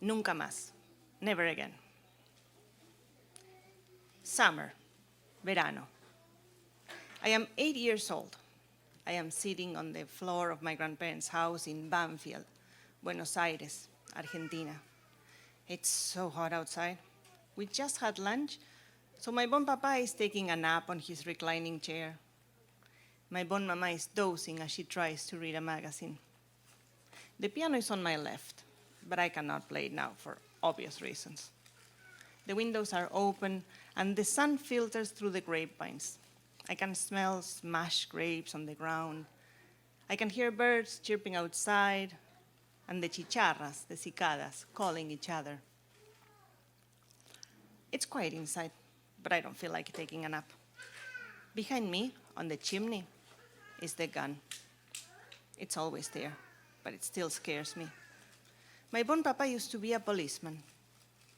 Nunca más. Never again. Summer. Verano. I am 8 years old. I am sitting on the floor of my grandparents' house in Banfield, Buenos Aires, Argentina. It's so hot outside. We just had lunch, so my bon papa is taking a nap on his reclining chair. My bon mama is dozing as she tries to read a magazine. The piano is on my left, but I cannot play it now for obvious reasons. The windows are open, and the sun filters through the grapevines. I can smell smashed grapes on the ground. I can hear birds chirping outside, and the chicharras, the cicadas, calling each other. It's quiet inside, but I don't feel like taking a nap. Behind me, on the chimney, is the gun. It's always there, but it still scares me. My bon papa used to be a policeman,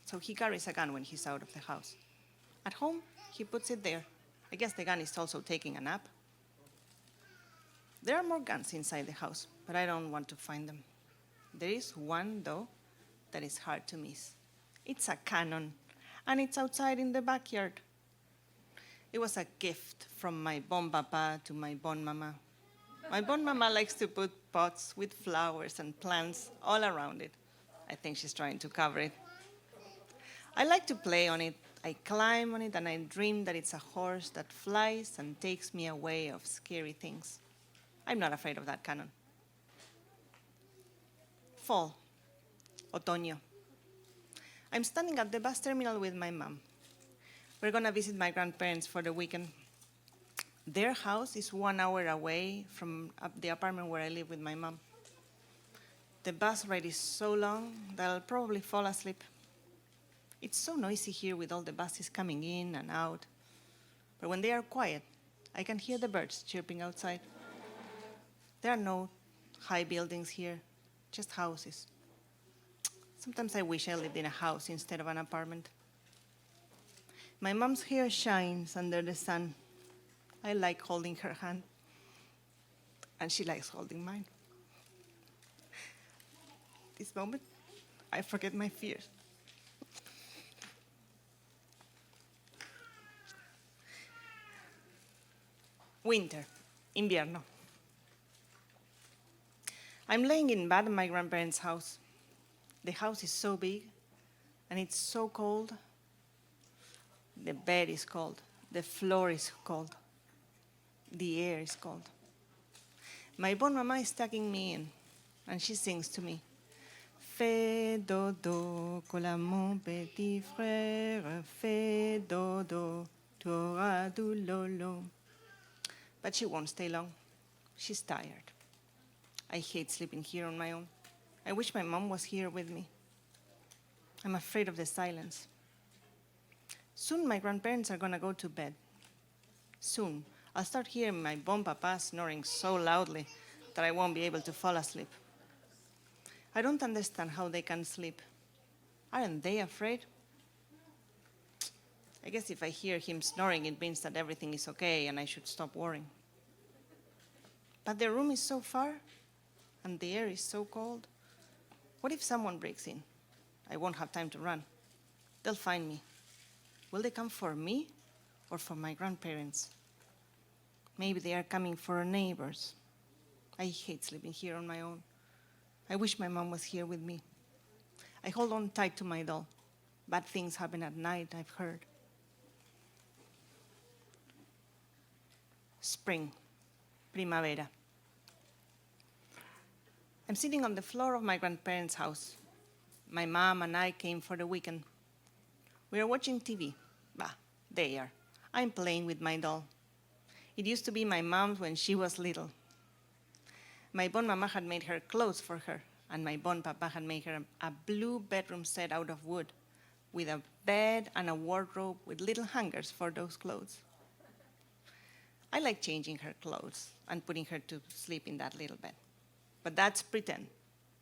so he carries a gun when he's out of the house. At home, he puts it there. I guess the gun is also taking a nap. There are more guns inside the house, but I don't want to find them. There is one, though, that is hard to miss. It's a cannon, and it's outside in the backyard. It was a gift from my bon papa to my bon mama. My bon mama likes to put pots with flowers and plants all around it. I think she's trying to cover it. I like to play on it. I climb on it and I dream that it's a horse that flies and takes me away of scary things. I'm not afraid of that cannon. Fall. Otoño. I'm standing at the bus terminal with my mom. We're gonna visit my grandparents for the weekend. Their house is 1 hour away from the apartment where I live with my mom. The bus ride is so long that I'll probably fall asleep. It's so noisy here with all the buses coming in and out. But when they are quiet, I can hear the birds chirping outside. There are no high buildings here, just houses. Sometimes I wish I lived in a house instead of an apartment. My mom's hair shines under the sun. I like holding her hand, and she likes holding mine. This moment, I forget my fears. Winter, invierno. I'm laying in bed in my grandparents' house. The house is so big, and it's so cold. The bed is cold. The floor is cold. The air is cold. My bon mama is tucking me in, and she sings to me. Fais dodo, cola mon petit frère. Fais dodo, tu auras du lolo. But she won't stay long. She's tired. I hate sleeping here on my own. I wish my mom was here with me. I'm afraid of the silence. Soon my grandparents are gonna go to bed. Soon I'll start hearing my bon papa snoring so loudly that I won't be able to fall asleep. I don't understand how they can sleep. Aren't they afraid? I guess if I hear him snoring, it means that everything is okay and I should stop worrying. But the room is so far, and the air is so cold. What if someone breaks in? I won't have time to run. They'll find me. Will they come for me or for my grandparents? Maybe they are coming for our neighbors. I hate sleeping here on my own. I wish my mom was here with me. I hold on tight to my doll. Bad things happen at night, I've heard. Spring, primavera. I'm sitting on the floor of my grandparents' house. My mom and I came for the weekend. We are watching TV. Bah, they are. I'm playing with my doll. It used to be my mom's when she was little. My bon mama had made her clothes for her, and my bon papa had made her a blue bedroom set out of wood, with a bed and a wardrobe with little hangers for those clothes. I like changing her clothes and putting her to sleep in that little bed. But that's pretend.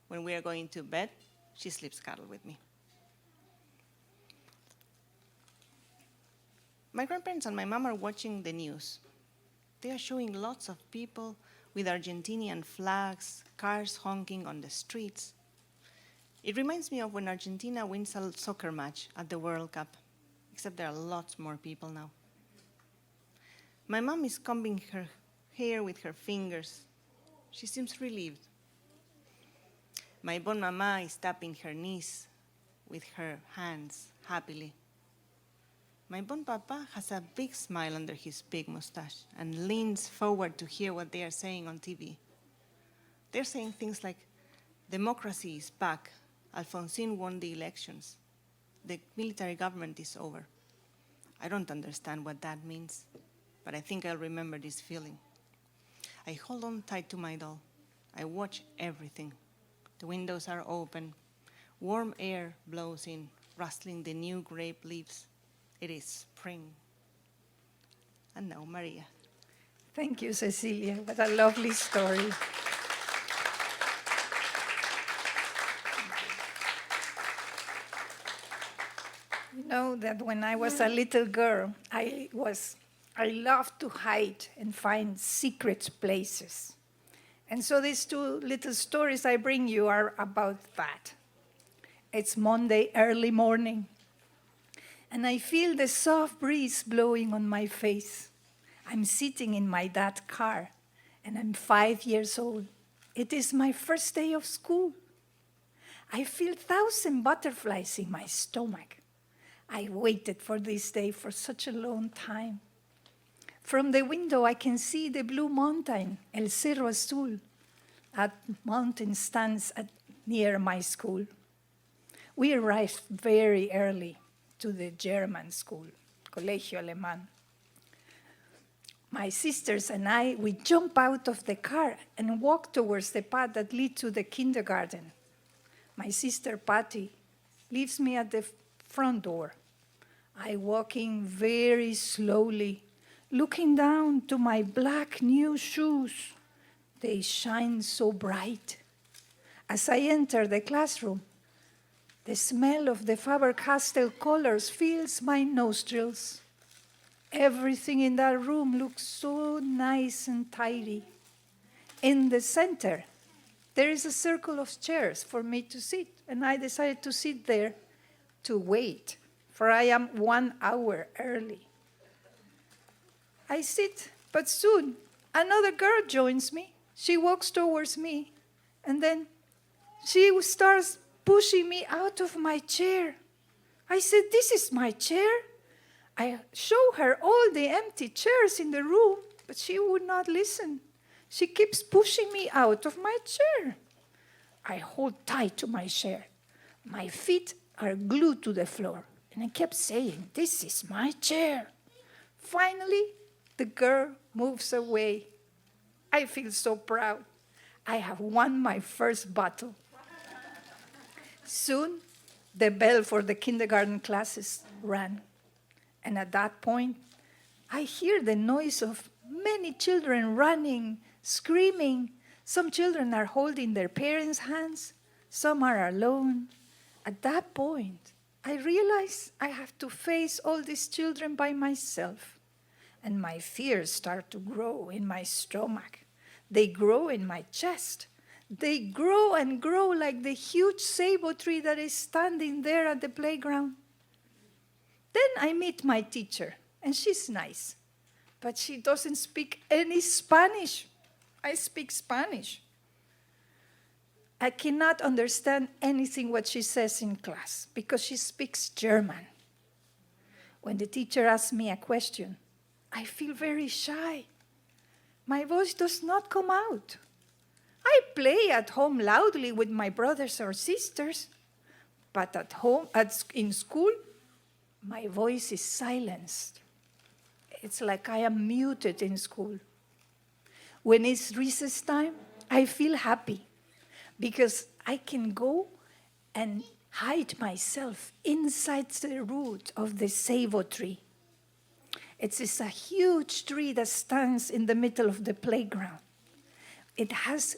When we are going to bed, she sleeps cuddled with me. My grandparents and my mom are watching the news. They are showing lots of people with Argentinian flags, cars honking on the streets. It reminds me of when Argentina wins a soccer match at the World Cup, except there are lots more people now. My mom is combing her hair with her fingers. She seems relieved. My bon mama is tapping her knees with her hands happily. My bon papa has a big smile under his big mustache and leans forward to hear what they are saying on TV. They're saying things like, democracy is back, Alfonsín won the elections, the military government is over. I don't understand what that means, but I think I'll remember this feeling. I hold on tight to my doll. I watch everything. The windows are open. Warm air blows in, rustling the new grape leaves. It is spring. And now, Maria. Thank you, Cecilia. What a lovely story. You know that when I was a little girl, I loved to hide and find secret places. And so these two little stories I bring you are about that. It's Monday early morning, and I feel the soft breeze blowing on my face. I'm sitting in my dad's car, and I'm 5 years old. It is my first day of school. I feel 1,000 butterflies in my stomach. I waited for this day for such a long time. From the window, I can see the blue mountain, El Cerro Azul. That mountain stands near my school. We arrived very early to the German school, Colegio Alemán. My sisters and I, we jump out of the car and walk towards the path that leads to the kindergarten. My sister Patty leaves me at the front door. I walk in very slowly, looking down to my black new shoes. They shine so bright. As I enter the classroom, the smell of the Faber-Castell colors fills my nostrils. Everything in that room looks so nice and tidy. In the center, there is a circle of chairs for me to sit, and I decided to sit there to wait, for I am 1 hour early. I sit, but soon another girl joins me. She walks towards me, and then she starts pushing me out of my chair. I said, "This is my chair." I show her all the empty chairs in the room, but she would not listen. She keeps pushing me out of my chair. I hold tight to my chair. My feet are glued to the floor, and I kept saying, "This is my chair." Finally, the girl moves away. I feel so proud. I have won my first battle. Soon, the bell for the kindergarten classes rang. And at that point, I hear the noise of many children running, screaming. Some children are holding their parents' hands. Some are alone. At that point, I realize I have to face all these children by myself. And my fears start to grow in my stomach. They grow in my chest. They grow and grow like the huge sago tree that is standing there at the playground. Then I meet my teacher, and she's nice, but she doesn't speak any Spanish. I speak Spanish. I cannot understand anything what she says in class because she speaks German. When the teacher asks me a question, I feel very shy. My voice does not come out. I play at home loudly with my brothers or sisters, but at home, in school, my voice is silenced. It's like I am muted in school. When it's recess time, I feel happy because I can go and hide myself inside the root of the sago tree. It is a huge tree that stands in the middle of the playground. It has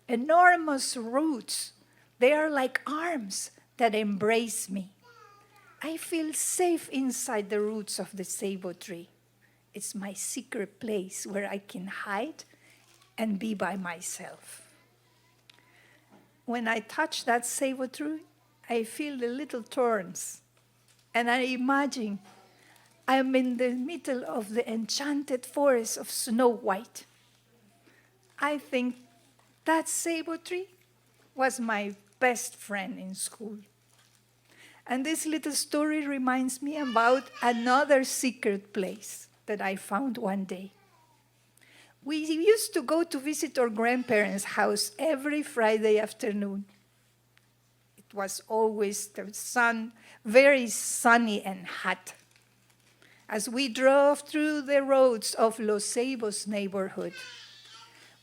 enormous roots. They are like arms that embrace me. I feel safe inside the roots of the sago tree. It's my secret place where I can hide and be by myself. when I touch that saber tree, I feel the little thorns. And I imagine I'm in the middle of the enchanted forest of Snow White. I think that saber tree was my best friend in school. And this little story reminds me about another secret place that I found one day. We used to go to visit our grandparents' house every Friday afternoon. It was always the sun, very sunny and hot. As we drove through the roads of Los Ceibos neighborhood,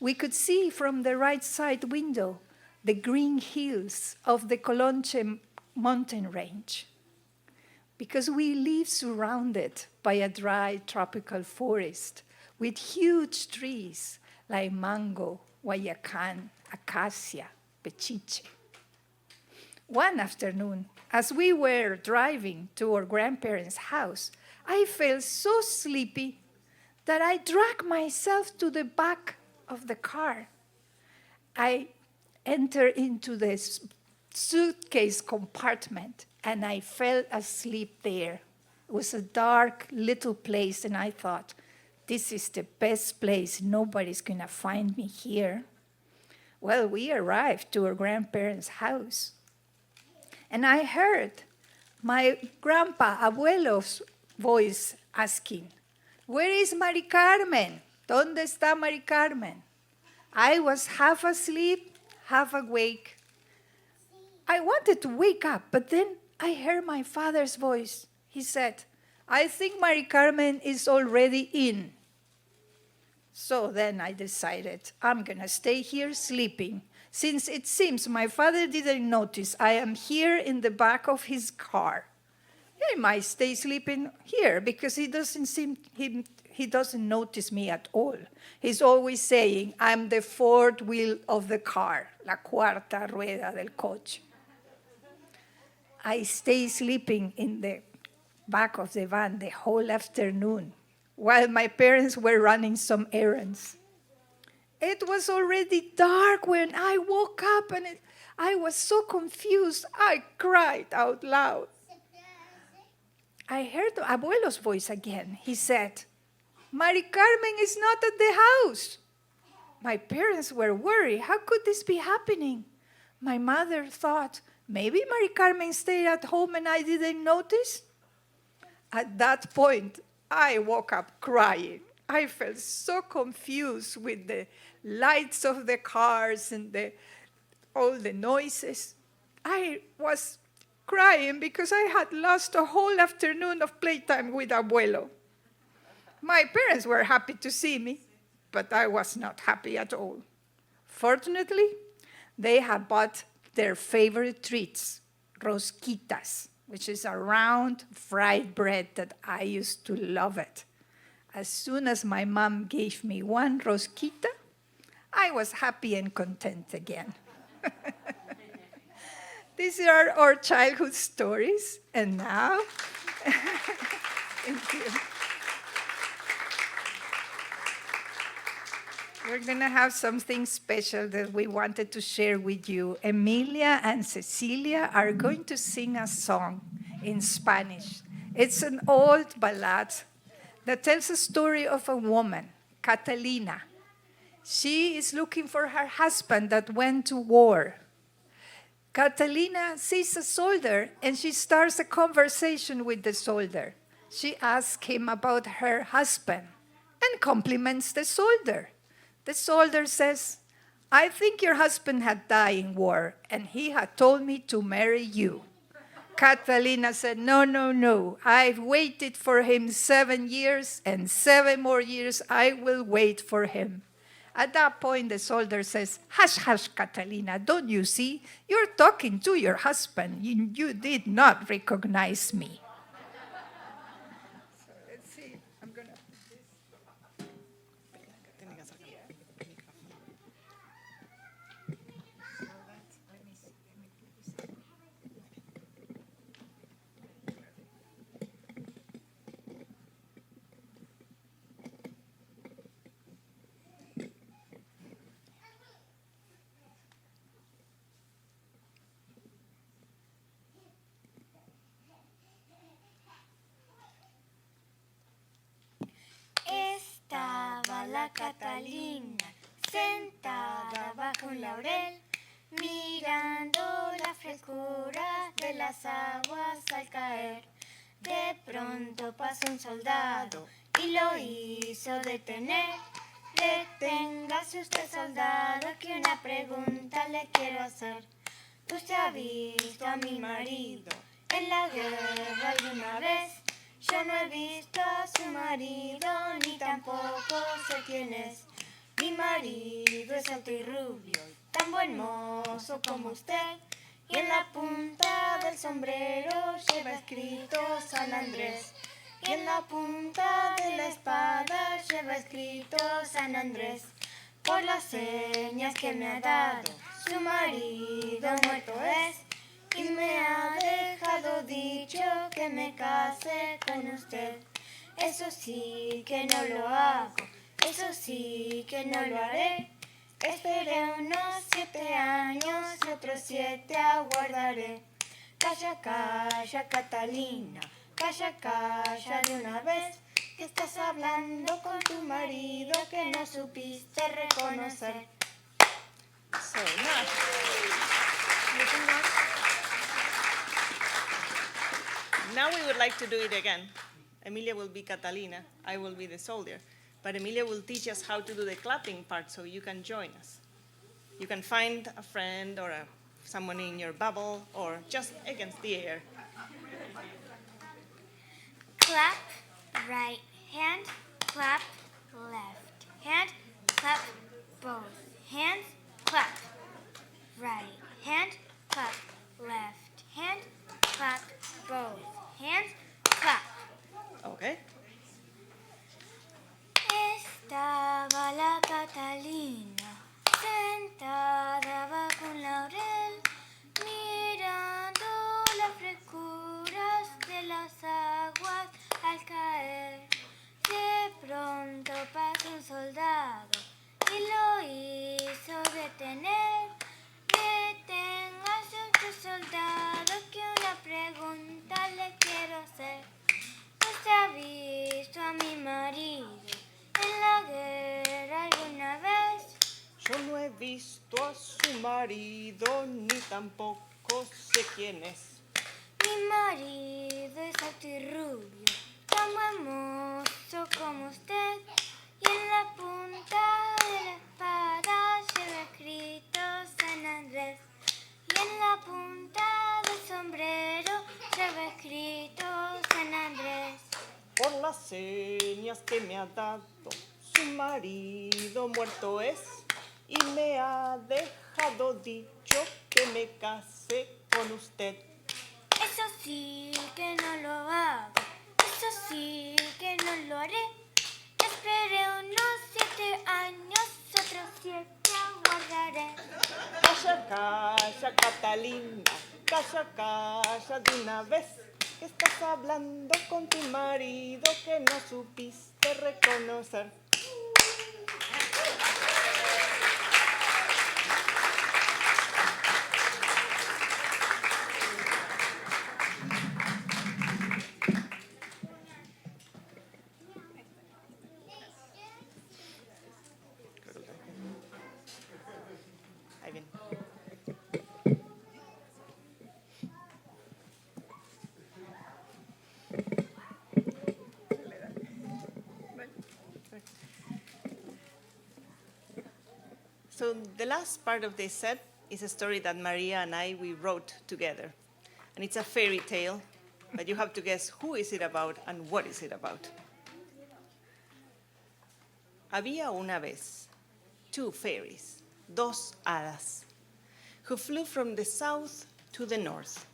we could see from the right side window the green hills of the Colonche mountain range. Because we live surrounded by a dry tropical forest with huge trees like mango, guayacan, acacia, pechiche. One afternoon, as we were driving to our grandparents' house, I felt so sleepy that I dragged myself to the back of the car. I entered into the suitcase compartment and I fell asleep there. It was a dark little place and I thought, this is the best place. Nobody's gonna find me here. Well, we arrived to our grandparents' house and I heard my grandpa, abuelo's voice asking, where is Mari Carmen? ¿Dónde está Mari Carmen? I was half asleep, half awake. I wanted to wake up, but then I heard my father's voice. He said, I think Mari Carmen is already in. So then I decided I'm going to stay here sleeping, since it seems my father didn't notice I am here in the back of his car. I might stay sleeping here because he doesn't notice me at all. He's always saying, I'm the fourth wheel of the car, la cuarta rueda del coche. I stayed sleeping in the back of the van the whole afternoon while my parents were running some errands. It was already dark when I woke up and I was so confused, I cried out loud. I heard Abuelo's voice again. He said, Mari Carmen is not at the house. My parents were worried. How could this be happening? My mother thought, maybe Mari Carmen stayed at home and I didn't notice. At that point, I woke up crying. I felt so confused with the lights of the cars and all the noises. I was crying because I had lost a whole afternoon of playtime with Abuelo. My parents were happy to see me, but I was not happy at all. Fortunately, they had bought their favorite treats, rosquitas, which is a round fried bread that I used to love it. As soon as my mom gave me one rosquita, I was happy and content again. These are our childhood stories, and now, thank you. We're going to have something special that we wanted to share with you. Emilia and Cecilia are going to sing a song in Spanish. It's an old ballad that tells a story of a woman, Catalina. She is looking for her husband that went to war. Catalina sees a soldier and she starts a conversation with the soldier. She asks him about her husband and compliments the soldier. The soldier says, I think your husband had died in war and he had told me to marry you. Catalina said, no. I've waited for him 7 years and 7 more years I will wait for him. At that point, the soldier says, hush, Catalina, don't you see? You're talking to your husband. You did not recognize me. So let's see. I'm going to put this. la Catalina, sentada bajo un laurel, mirando la frescura de las aguas al caer. De pronto pasó un soldado y lo hizo detener. Deténgase usted, soldado, que una pregunta le quiero hacer. ¿Usted ha visto a mi marido en la guerra alguna vez? Yo no he visto a su marido, ni tampoco sé quién es. Mi marido es alto y rubio, tan buen mozo como usted. Y en la punta del sombrero lleva escrito San Andrés. Y en la punta de la espada lleva escrito San Andrés. Por las señas que me ha dado, su marido muerto es. Y me ha dejado dicho que me case con usted. Eso sí que no lo hago, eso sí que no lo haré. Esperé unos 7 años y otros 7 aguardaré. Calla, calla, Catalina, calla, calla de una vez, que estás hablando con tu marido que no supiste reconocer. So now, now we would like to do it again. Emilia will be Catalina, I will be the soldier. But Emilia will teach us how to do the clapping part so you can join us. You can find a friend or someone in your bubble or just against the air. Clap, right hand, clap, left hand, clap, both hands, clap. Right hand, clap, left hand, clap, both hands, clap. Okay? Estaba la Catalina sentada bajo un laurel, mirando las frescuras de las aguas al caer. De pronto pasó un soldado y lo hizo detener. Deténgase usted, soldado, que una pregunta le quiero hacer. ¿Usted ha visto a mi marido en la guerra alguna vez? Yo no he visto a su marido ni tampoco sé quién es. Mi marido es alto y rubio, tan buen mozo como usted. Y en la punta de la espada lleva escrito San Andrés. Y en la punta del sombrero lleva escrito San Andrés. Por las señas que me ha dado, su marido muerto es. Y me ha dejado dicho que me case con usted. Eso sí que no lo hago, eso sí que no lo haré. Esperé unos 7 años, otros 7 aguardaré. Calla, calla, Catalina, calla, calla de una vez, que estás hablando con tu marido que no supiste reconocer. Ahí viene. So the last part of this set is a story that Maria and we wrote together. And it's a fairy tale, but you have to guess who is it about and what is it about. Había una vez 2 fairies, 2 hadas, who flew from the south to the north.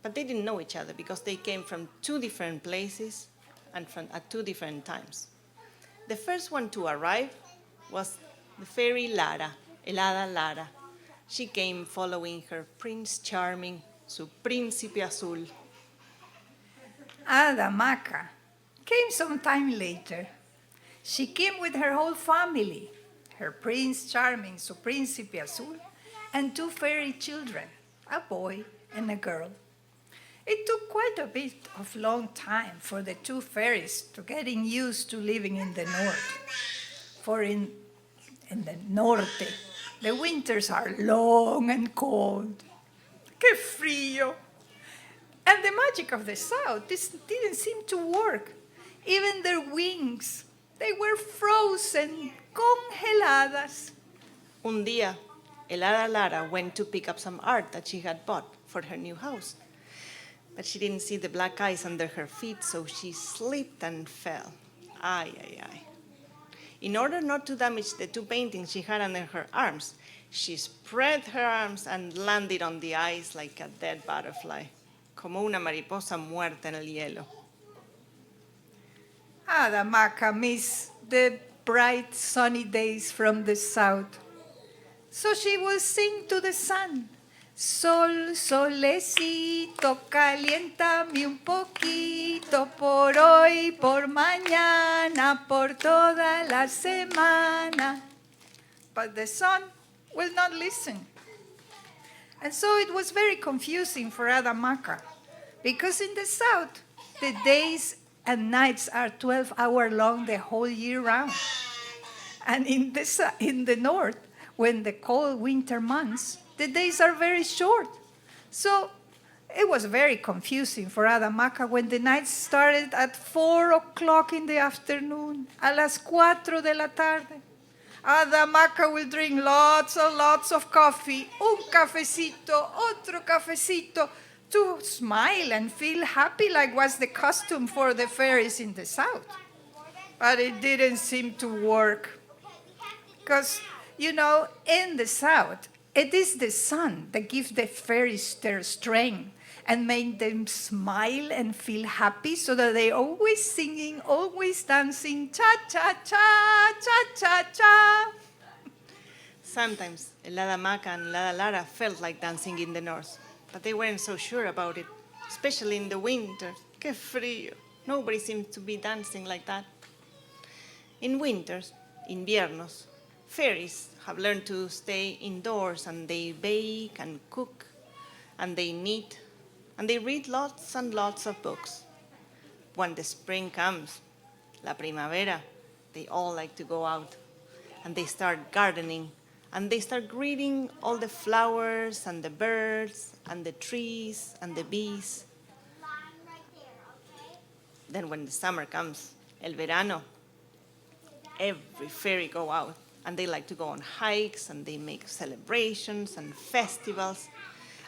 But they didn't know each other because they came from 2 different places and at 2 different times. The first one to arrive was the fairy Lara, el hada Lara. She came following her Prince Charming, su príncipe azul. Ada Maca came some time later. She came with her whole family, her Prince Charming, su príncipe azul, and 2 fairy children, a boy and a girl. It took quite a bit of long time for the 2 fairies to getting used to living in the north. for in the norte, the winters are long and cold. ¡Qué frío! And the magic of the south, this didn't seem to work. Even their wings, they were frozen, congeladas. Un día, el hada Lara went to pick up some art that she had bought for her new house. But she didn't see the black ice under her feet, so she slipped and fell. Ay, ay, ay. In order not to damage the two paintings she had under her arms, she spread her arms and landed on the ice like a dead butterfly, como una mariposa muerta en el hielo. Hada Maca missed the bright sunny days from the south. So she will sing to the sun. Sol, solecito, caliéntame un poquito por hoy, por mañana, por toda la semana. But the sun will not listen. And so it was very confusing for Hada Maca, because in the south, the days and nights are 12 hours long the whole year round. And in the north, when the cold winter months, the days are very short. So it was very confusing for Hada Maca when the nights started at 4 o'clock in the afternoon, a las 4 de la tarde. Hada Maca will drink lots and lots of coffee, un cafecito, otro cafecito, to smile and feel happy like was the custom for the fairies in the south. But it didn't seem to work. Because, in the south, it is the sun that gives the fairies their strength and make them smile and feel happy so that they're always singing, always dancing, cha-cha-cha, cha-cha-cha. Sometimes el hada Maca and el hada Lara felt like dancing in the north, but they weren't so sure about it, especially in the winter. ¡Qué frío! Nobody seems to be dancing like that. In winters, inviernos, fairies have learned to stay indoors, and they bake and cook, and they knit, and they read lots and lots of books. When the spring comes, la primavera, they all like to go out, and they start gardening, and they start greeting all the flowers and the birds and the trees and the bees. Then when the summer comes, el verano, every fairy go out, and they like to go on hikes, and they make celebrations and festivals.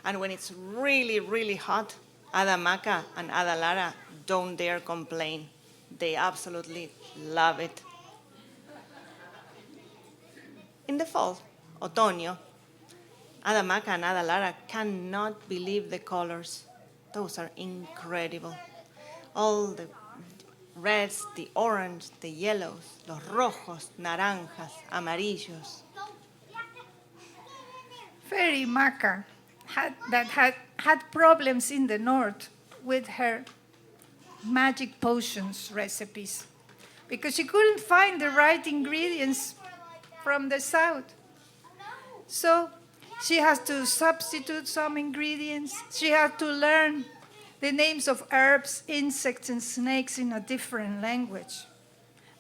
And when it's really, really hot, Hada Maca and Hada Lara don't dare complain. They absolutely love it. In the fall, otoño, Hada Maca and Hada Lara cannot believe the colors. Those are incredible. All the reds, the orange, the yellows, los rojos, naranjas, amarillos. Fairy Maca had problems in the north with her magic potions recipes because she couldn't find the right ingredients from the south. So she has to substitute some ingredients. She had to learn the names of herbs, insects, and snakes in a different language.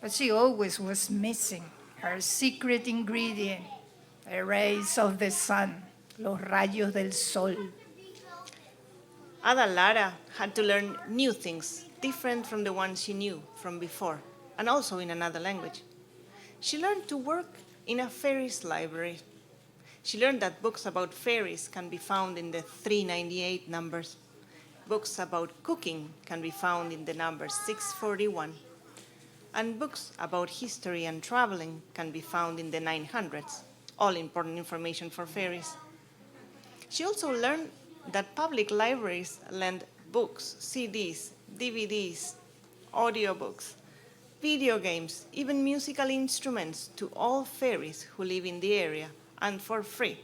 But she always was missing her secret ingredient, the rays of the sun, los rayos del sol. Hada Lara had to learn new things, different from the ones she knew from before, and also in another language. She learned to work in a fairies library. She learned that books about fairies can be found in the 398 numbers. Books about cooking can be found in the number 641. And books about history and traveling can be found in the 900s, all important information for fairies. She also learned that public libraries lend books, CDs, DVDs, audiobooks, video games, even musical instruments to all fairies who live in the area, and for free.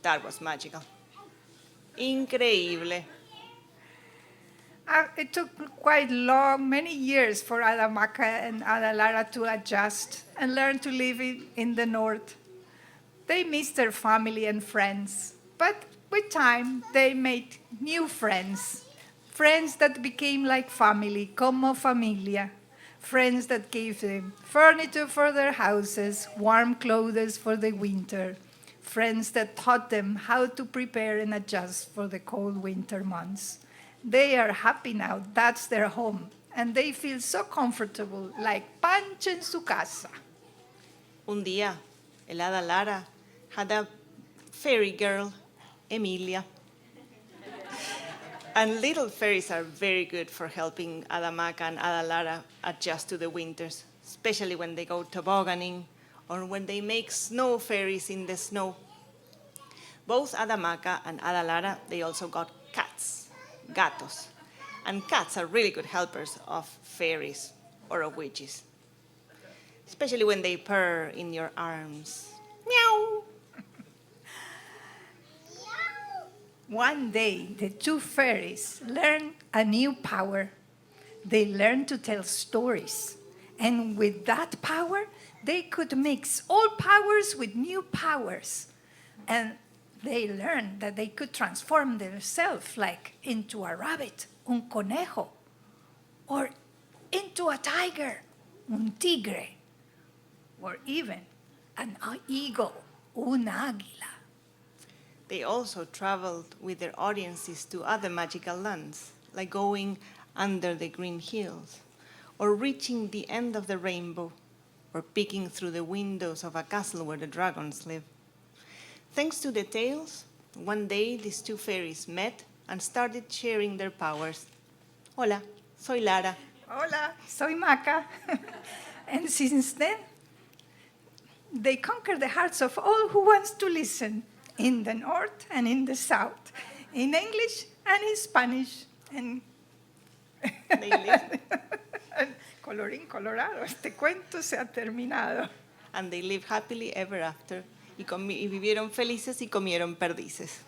That was magical. Increíble. It took quite many years for Hada Maca and Hada Lara to adjust and learn to live in the north. They missed their family and friends, but with time they made new friends, friends that became like family, como familia, friends that gave them furniture for their houses, warm clothes for the winter, friends that taught them how to prepare and adjust for the cold winter months. They are happy now, that's their home, and they feel so comfortable, like Pancho en su casa. Un día, el hada Lara had a fairy girl, Emilia. And little fairies are very good for helping Hada Maca and Hada Lara adjust to the winters, especially when they go tobogganing or when they make snow fairies in the snow. Both Hada Maca and Hada Lara, they also got cats, gatos. And cats are really good helpers of fairies or of witches, especially when they purr in your arms. Meow! One day, the two fairies learned a new power. They learned to tell stories. And with that power, they could mix old powers with new powers. And they learned that they could transform themselves, like into a rabbit, un conejo, or into a tiger, un tigre, or even an eagle, un águila. They also traveled with their audiences to other magical lands, like going under the green hills, or reaching the end of the rainbow, or peeking through the windows of a castle where the dragons live. Thanks to the tales, one day these two fairies met and started sharing their powers. Hola, soy Lara. Hola, soy Maca. And since then, they conquer the hearts of all who wants to listen, in the north and in the south, in English and in Spanish. And They live, colorín colorado, este cuento se ha terminado. and they live happily ever after. Y vivieron felices y comieron perdices.